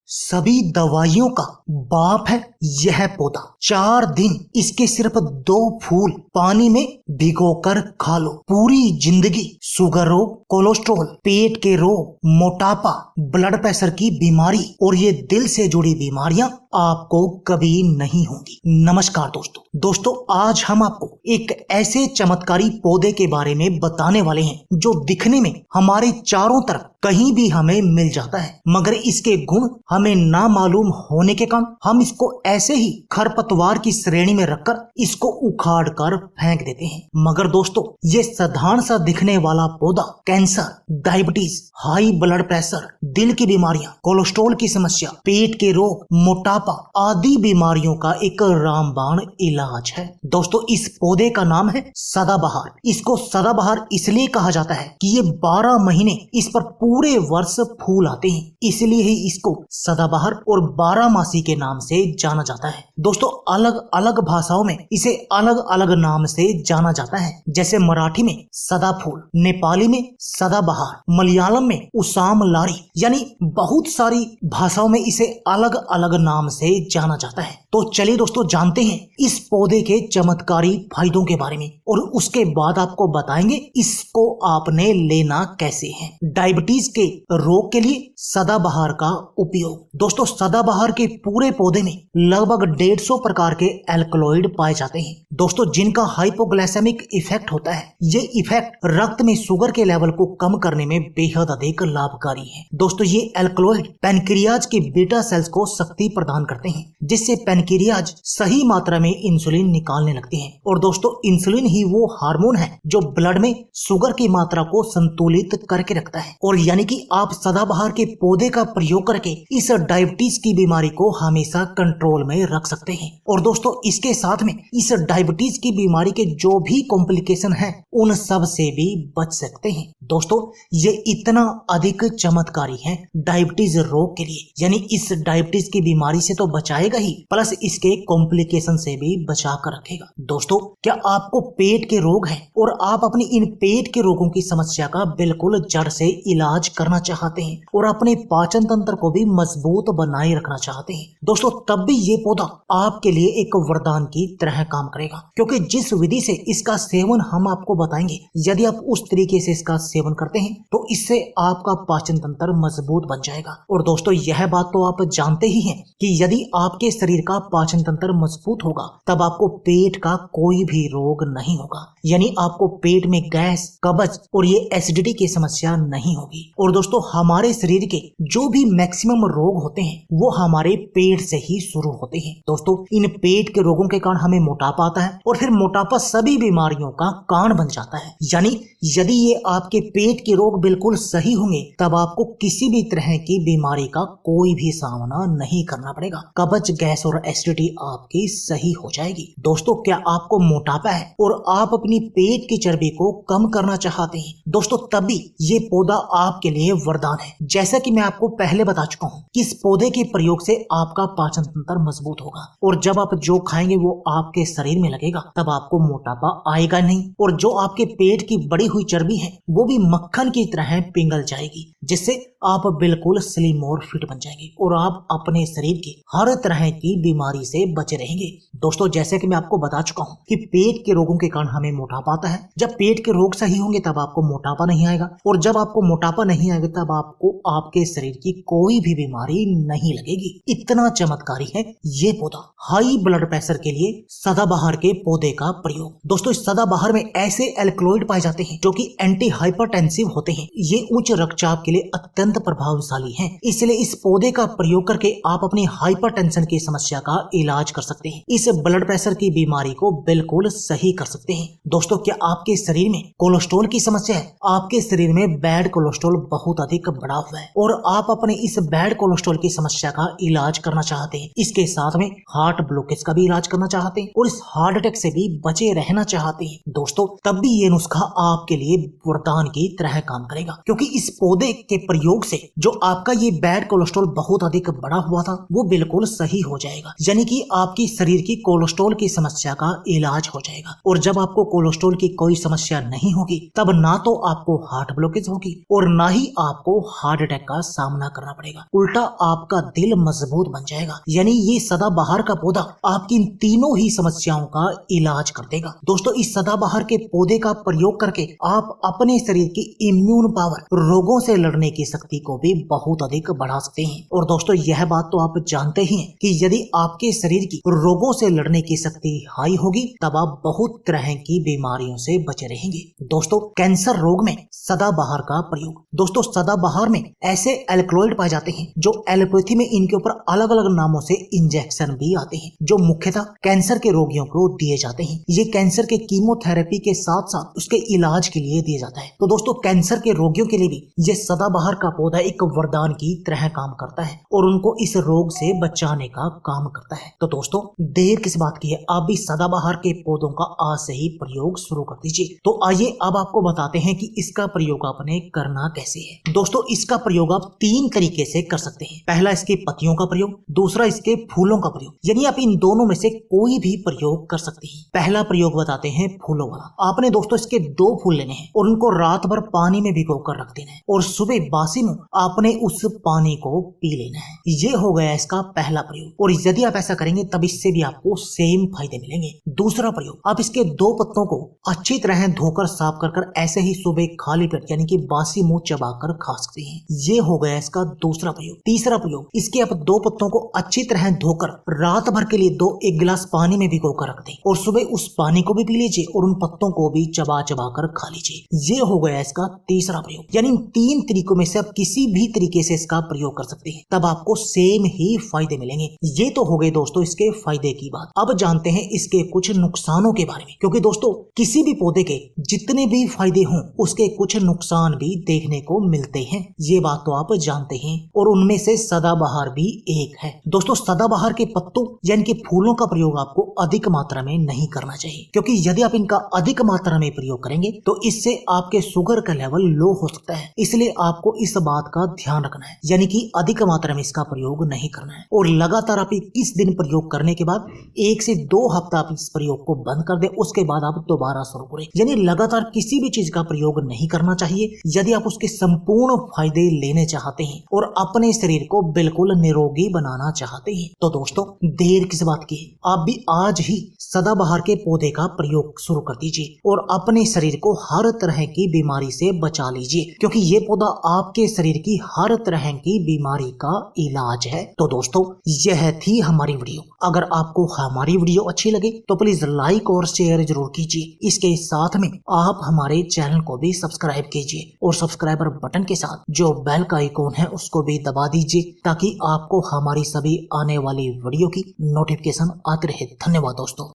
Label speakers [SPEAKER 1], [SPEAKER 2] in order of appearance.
[SPEAKER 1] सभी दवाइयों का बाप है यह पौधा। 4 दिन इसके सिर्फ 2 फूल पानी में भिगोकर खा लो, पूरी जिंदगी शुगर रोग, कोलेस्ट्रॉल, पेट के रोग, मोटापा, ब्लड प्रेशर की बीमारी और ये दिल से जुड़ी बीमारियां आपको कभी नहीं होंगी। नमस्कार दोस्तों, आज हम आपको एक ऐसे चमत्कारी पौधे के बारे में बताने वाले हैं जो दिखने में हमारे चारों तरफ कहीं भी हमें मिल जाता है, मगर इसके गुण हमें ना मालूम होने के कारण हम इसको ऐसे ही खरपतवार की श्रेणी में रखकर इसको उखाड़ कर फेंक देते हैं। मगर दोस्तों, ये साधारण सा दिखने वाला पौधा cancer, diabetes, high blood pressure, दिल की बीमारियां, कोलेस्ट्रॉल की समस्या, पेट के रोग, मोटापा आदि बीमारियों का एक रामबाण इलाज है। दोस्तों, इस पौधे का नाम है सदाबहार। इसको सदाबहार इसलिए कहा जाता है कि ये 12 महीने इस पर पूरे वर्ष फूल आते हैं, इसलिए ही इसको सदाबहार और 12 मासी के नाम से जाना जाता है। दोस्तों, अलग अलग भाषाओं में इसे अलग अलग नाम से जाना जाता है, जैसे मराठी में सदाफूल, नेपाली में सदाबहार, मलयालम में उसाम लारी, यानी बहुत सारी भाषाओं में इसे अलग अलग नाम से जाना जाता है। तो चलिए दोस्तों, जानते हैं इस पौधे के चमत्कारी फायदों के बारे में और उसके बाद आपको बताएंगे इसको आपने लेना कैसे है। डायबिटीज के रोग के लिए सदाबहार का उपयोग। दोस्तों, सदाबहार के पूरे पौधे में लगभग 150 प्रकार के एल्कलॉइड पाए जाते हैं, दोस्तों, जिनका हाइपोग्लाइसेमिक इफेक्ट होता है। ये इफेक्ट रक्त में शुगर के लेवल को कम करने में बेहद अधिक लाभकारी है। दोस्तों, ये एल्कलॉइड पैनक्रियाज के बीटा सेल्स को शक्ति प्रदान करते हैं, जिससे पैनक्रियाज सही मात्रा में इंसुलिन निकालने लगते हैं। और दोस्तों, इंसुलिन ही वो हार्मोन है जो ब्लड में शुगर की मात्रा को संतुलित करके रखता है। और यानी कि आप सदाबहार के पौधे का प्रयोग करके इस डायबिटीज की बीमारी को हमेशा कंट्रोल में रख सकते हैं। और दोस्तों, इसके साथ में इस डायबिटीज की बीमारी के जो भी कॉम्प्लिकेशन है उन सब से भी बच सकते हैं। दोस्तों, ये इतना अधिक चमत्कारी है डायबिटीज रोग के लिए, यानी इस डायबिटीज की बीमारी से तो बचाएगा ही, प्लस इसके कॉम्प्लिकेशन से भी बचा कर रखेगा। दोस्तों, क्या आपको पेट के रोग है और आप अपनी इन पेट के रोगों की समस्या का बिल्कुल जड़ से इलाज करना चाहते हैं और अपने पाचन तंत्र को भी मजबूत बनाए रखना चाहते हैं, दोस्तों, तब भी ये पौधा आपके लिए एक वरदान की तरह काम करेगा, क्योंकि जिस विधि से इसका सेवन हम आपको बताएंगे, यदि आप उस तरीके से इसका सेवन करते हैं तो इससे आपका पाचन तंत्र मजबूत बन जाएगा। और दोस्तों, यह बात तो आप जानते ही हैं कि यदि आपके शरीर का पाचन तंत्र मजबूत होगा तब आपको पेट का कोई भी रोग नहीं होगा, यानी आपको पेट में गैस, कब्ज और ये एसिडिटी की समस्या नहीं होगी। और दोस्तों, हमारे शरीर के जो भी मैक्सिमम रोग होते हैं वो हमारे पेट से ही शुरू होते हैं। दोस्तों, इन पेट के रोगों के कारण हमें मोटापा आता है और फिर मोटापा सभी बीमारियों का कारण बन जाता है। यानी यदि ये आपके पेट के रोग बिल्कुल सही होंगे तब आपको किसी भी तरह की बीमारी का कोई भी सामना नहीं करना पड़ेगा। कब्ज, गैस और एसिडिटी आपकी सही हो जाएगी। दोस्तों, क्या आपको मोटापा है और आप अपनी पेट की चर्बी को कम करना चाहते हैं, दोस्तों, तभी ये पौधा आपके लिए वरदान है। जैसा कि मैं आपको पहले बता चुका हूँ कि इस पौधे के प्रयोग से आपका पाचन तंत्र मजबूत होगा और जब आप जो खाएंगे वो आपके शरीर में लगेगा, तब आपको मोटापा आएगा नहीं और जो आपके पेट की बड़ी हुई चर्बी है वो भी मक्खन की तरह पिघल जाएगी, जिससे आप बिल्कुल स्लिम और फिट बन जाएंगे और आप अपने शरीर की हर तरह की बीमारी से बचे रहेंगे। दोस्तों, जैसे कि मैं आपको बता चुका हूँ कि पेट के रोगों के कारण हमें मोटापा आता है। जब पेट के रोग सही होंगे तब आपको मोटापा नहीं आएगा और जब आपको मोटापा नहीं आएगा तब आपको आपके शरीर की कोई भी बीमारी नहीं लगेगी। इतना चमत्कारी है ये पौधा। हाई ब्लड प्रेशर के लिए सदाबहार के पौधे का प्रयोग। दोस्तों, इस सदाबहार में ऐसे एल्कलॉइड पाए जाते हैं जो कि एंटी हाइपरटेंसिव होते हैं। ये उच्च रक्तचाप के लिए अत्यंत प्रभावशाली हैं, इसलिए इस पौधे का प्रयोग करके आप अपनी हाइपरटेंशन की समस्या का इलाज कर सकते हैं। इस ब्लड प्रेशर की बीमारी को बिल्कुल सही कर सकते हैं। दोस्तों, क्या आपके शरीर में कोलेस्ट्रॉल की समस्या है? आपके शरीर में बैड कोलेस्ट्रॉल बहुत अधिक बढ़ा हुआ है और आप अपने इस बैड कोलेस्ट्रॉल की समस्या का इलाज करना चाहते हैं, इसके साथ में हार्ट ब्लॉकेज का भी इलाज करना चाहते हैं और इस हार्ट अटैक से भी बचे रहना चाहते हैं, दोस्तों, तब भी ये नुस्खा आपके लिए वरदान की तरह काम करेगा, क्योंकि इस पौधे के प्रयोग से जो आपका ये बैड कोलेस्ट्रॉल बहुत अधिक बढ़ा हुआ था वो बिल्कुल सही हो जाएगा, यानी कि आपकी शरीर की कोलेस्ट्रॉल की समस्या का इलाज हो जाएगा। और जब आपको कोलेस्ट्रॉल की कोई समस्या नहीं होगी तब ना तो आपको हार्ट ब्लॉकेज होगी और ना ही आपको हार्ट अटैक का सामना करना पड़ेगा। उल्टा उल्टा आपका दिल मजबूत बन जाएगा। यानी ये सदाबहार का पौधा आपकी इन तीनों ही समस्याओं का इलाज कर देगा। दोस्तों इस सदाबहार के पौधे का प्रयोग करके आप अपने शरीर की इम्यून पावर, रोगों से लड़ने की शक्ति को भी बहुत अधिक बढ़ा सकते हैं। और दोस्तों यह बात तो आप जानते ही हैं कि यदि आपके शरीर की रोगों से लड़ने की शक्ति हाई होगी तब आप बहुत तरह की बीमारियों से बचे रहेंगे। दोस्तों कैंसर रोग में सदाबहार का प्रयोग। दोस्तों सदाबहार में ऐसे एल्कलॉइड पाए जाते हैं जो एलोपैथी में इनके ऊपर अलग अलग नामों से इंजेक्शन भी आते हैं, जो मुख्यतः कैंसर के रोगियों को दिए जाते हैं। ये कैंसर के कीमोथेरेपी के साथ साथ उसके इलाज के लिए दिया जाता है। तो दोस्तों कैंसर के रोगियों के लिए भी ये सदाबहार का पौधा एक वरदान की तरह काम करता है और उनको इस रोग से बचाने का काम करता है। तो दोस्तों देर किस बात की है, आप भी सदाबहार के पौधों का आज से ही प्रयोग शुरू कर दीजिए। तो आइए अब आपको बताते हैं कि इसका प्रयोग आपने करना कैसे है। दोस्तों इसका प्रयोग आप 3 तरीके से कर सकते हैं। पहला इसके पत्तियों का प्रयोग, दूसरा इसके फूलों का प्रयोग। यानी आप इन दोनों में से कोई भी प्रयोग कर सकते हैं। पहला प्रयोग बताते हैं फूलों वाला। आपने दोस्तों इसके 2 फूल लेने हैं और उनको रात भर पानी में भिगो कर रख देना है और सुबह बासी में आपने उस पानी को पी लेना है। ये हो गया इसका पहला प्रयोग और यदि आप ऐसा करेंगे तब इससे भी आपको सेम फायदे मिलेंगे। दूसरा प्रयोग, आप इसके 2 पत्तों को अच्छी तरह धोकर साफ कर ऐसे ही सुबह खाली पेट यानी कि बासी मुंह चबाकर खा सकते हैं। ये हो गया इसका दूसरा प्रयोग। तीसरा प्रयोग, इसके आप 2 पत्तों को अच्छी तरह धोकर रात भर के लिए 1 गिलास पानी में भिगो कर रख दें और सुबह उस पानी को भी पी लीजिए और उन पत्तों को भी चबा कर खा लीजिए। ये हो गया इसका तीसरा प्रयोग। यानी इन 3 तरीकों में से आप किसी भी तरीके से इसका प्रयोग कर सकते हैं, तब आपको सेम ही फायदे मिलेंगे। ये तो हो गए दोस्तों इसके फायदे की बात। अब जानते हैं इसके कुछ नुकसानों के बारे में, क्योंकि दोस्तों किसी भी पौधे के जितने भी फायदे हों उसके कुछ नुकसान भी देखने को मिलते हैं। ये बात तो आप जानते हैं और उनमें से सदाबहार भी एक है। दोस्तों सदाबहार के पत्तों यानी कि फूलों का प्रयोग आपको अधिक मात्रा में नहीं करना चाहिए, क्योंकि यदि आप इनका अधिक मात्रा में प्रयोग करेंगे तो इससे आपके शुगर का लेवल लो हो सकता है। इसलिए आपको इस बात का ध्यान रखना है, यानी कि अधिक मात्रा में इसका प्रयोग नहीं करना है। और लगातार आप 21 दिन प्रयोग करने के बाद 1 से 2 हफ्ता आप इस प्रयोग को बंद कर दें, उसके बाद आप दोबारा शुरू करें। यानी लगातार किसी भी चीज का प्रयोग नहीं करना चाहिए यदि आप उसके संपूर्ण फायदे लेने चाहते हैं और अपने शरीर को बिल्कुल निरोगी बनाना चाहते हैं। तो दोस्तों देर किस बात की है, आप भी आज ही सदाबहार के पौधे का प्रयोग शुरू कर दीजिए और अपने शरीर को हर तरह की बीमारी से बचा लीजिए, क्योंकि ये पौधा आपके शरीर की हर तरह की बीमारी का इलाज है। तो दोस्तों यह थी हमारी वीडियो। अगर आपको हमारी वीडियो अच्छी लगे तो प्लीज लाइक और शेयर जरूर कीजिए। इसके साथ में आप हमारे चैनल को भी सब्सक्राइब कीजिए और सब्सक्राइबर बटन के साथ जो बेल का आइकॉन है उसको भी दबा दीजिए, ताकि आपको हमारी सभी आने वाली वीडियो की नोटिफिकेशन आती रहे। धन्यवाद दोस्तों।